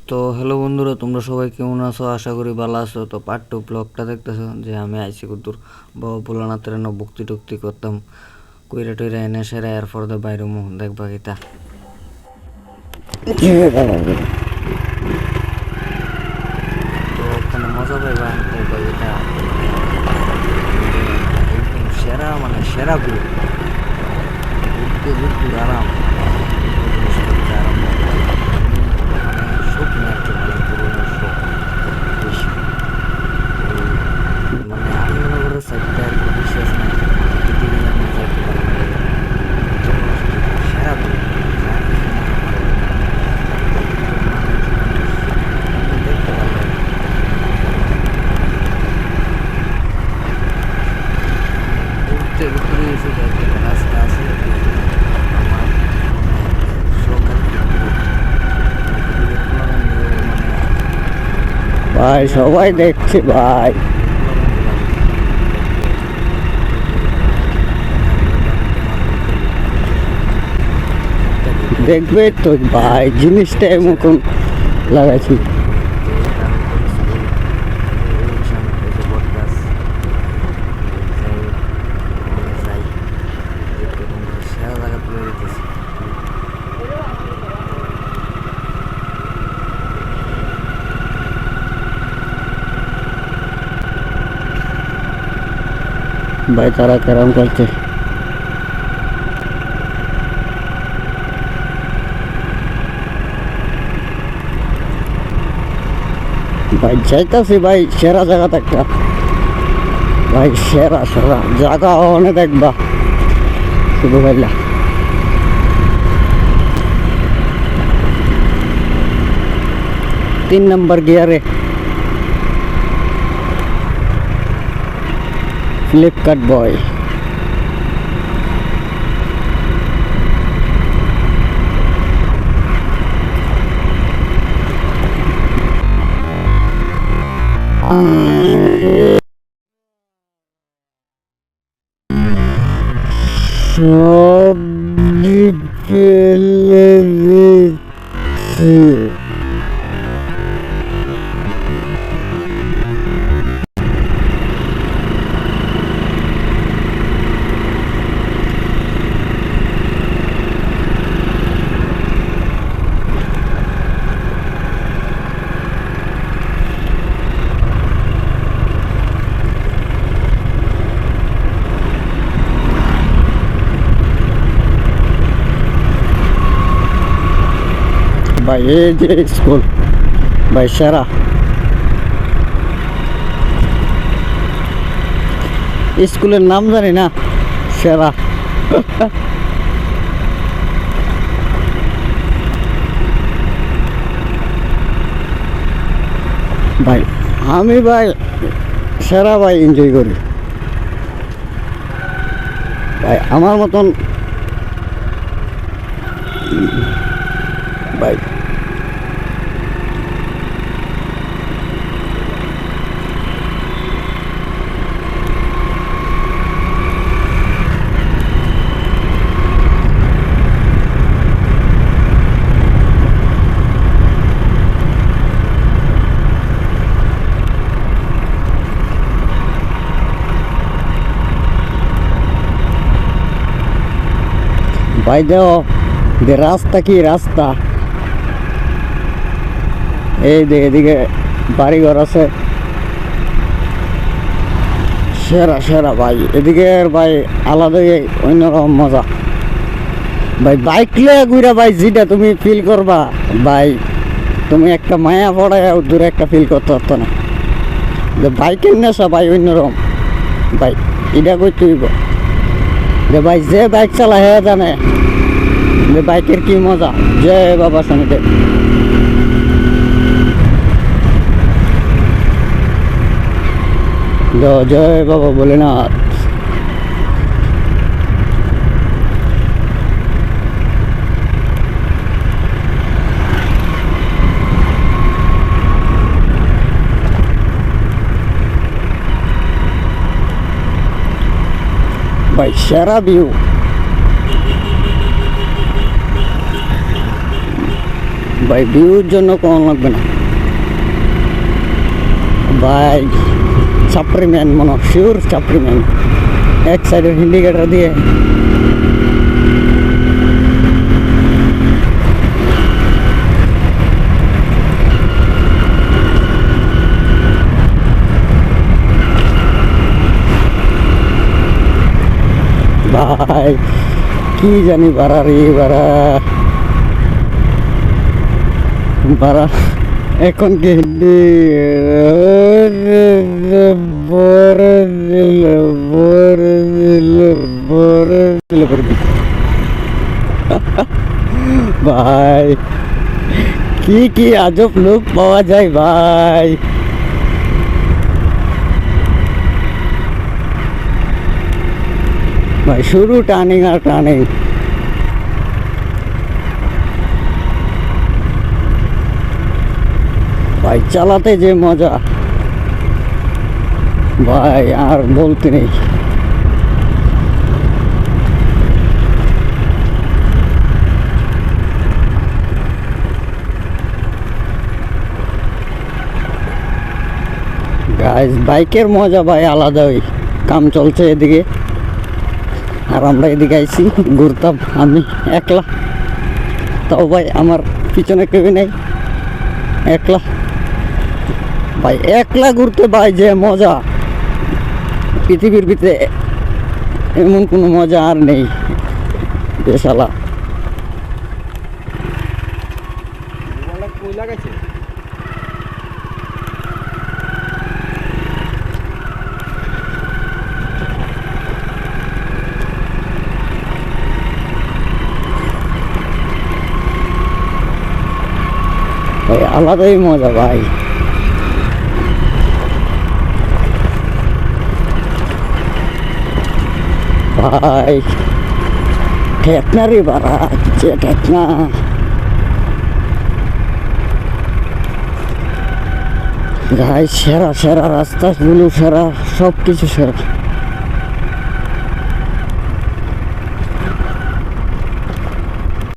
তো হ্যালো বন্ধুরা, তোমরা সবাই কেমন আছো? আশা করি ভালো আছো। তো পার্ট টু ব্লগটা দেখতেছো যে আমি আইসি কুদ্দুর বাবা ভোলানাথের এনে ভক্তি টক্তি করতাম, কইরা টইরা এনে সেরা এরপর দে বাইরে মুখ দেখবা গীতা। তো ওখানে মজা পাইবা, দেখবা গীতা একদম সেরা, মানে সেরা ভিউ, ঘুরতে ঘুরতে আরাম, জিনিস করতে আরাম, মানে শোক নেই আর কি, মানে পুরোনো শোক বেশি। মানে আমি মনে করি সাইডটা আর কি বিশ্বাস নাই, পৃথিবীর আমি যাইতে পারি না। সেরা ভিউ দেখতে ভালো লাগে। ঘুরতে ঘুরতে এসে যাইতে রাস্তা আছে আমার, মানে শোক আর কি পৃথিবীর তুলনায় মানে ভাই সবাই দেখছে ভাই, দেখবে তো ভাই জিনিসটা এমন লাগাইছি। ভাই তারা কেরাম করছে, ভাই যাইতাছি ভাই সেরা জায়গা একটা, ভাই সেরা সেরা জায়গা অনেক দেখবা শুধু ভাইলা। তিন নম্বর গিয়ারে ফ্লিপকার্ট বয়। সব ফেলে দিচ্ছে। ভাই এই যে স্কুল ভাই সেরা, স্কুলের নাম জানি না, সেরা। ভাই আমি ভাই সেরা ভাই এনজয় করি ভাই, আমার মতন ভাই। ভাই দেও যে রাস্তা, কি রাস্তা, এই যে এদিকে বাড়িঘর আছে, সেরা সেরা ভাই। এদিকে ভাই আলাদাই অন্যরকম মজা ভাই। বাইক লিয়ে ঘুরা ভাই যেটা তুমি ফিল করবা ভাই, তুমি একটা মায়া পড়ায় দূরে একটা ফিল করতে পারতো না। যে বাইকের নেশা ভাই অন্যরকম ভাই, এটা কই তুইব যে ভাই যে বাইক চালা হ্যাঁ জানে যে বাইকের কি মজা। জয় বাবা শনিদেব। জয় বাবা ভোলেনাথ। ভাই সেরা ভিউ, ভাই ভিউর জন্য কম লাগবে না ভাই। সাপ্রিম্যান মনে শিওর সাপ্রিম্যান এক সাইডের ইন্ডিকেটার দিয়ে ভাই কি জানি বাড়া রে বাড়া বাড়া এখন কি ভাই কি কি আজব লোক পাওয়া যায় ভাই। ভাই শুরু টার্নিং আর টার্নিং ভাই চালাতে যে মজা ভাই আর বলতে নেই। গাইস বাইকের মজা ভাই আলাদাই। কাম চলছে এদিকে আর আমরা এদিকে আইছি ঘুরতাম আমি একলা, তাও ভাই আমার পিছনে কেউ নেই, একলা ভাই একলা ঘুরতে ভাই যে মজা পৃথিবীর ভিতরে এমন কোনো মজা আর নেই বেশালা। ভাই আলাদাই মজা ভাই। ভাই ঠেকনা রে বাড়া যে ঠেকনা গাই সেরা সেরা রাস্তা গুলো সেরা সব কিছু সেরা।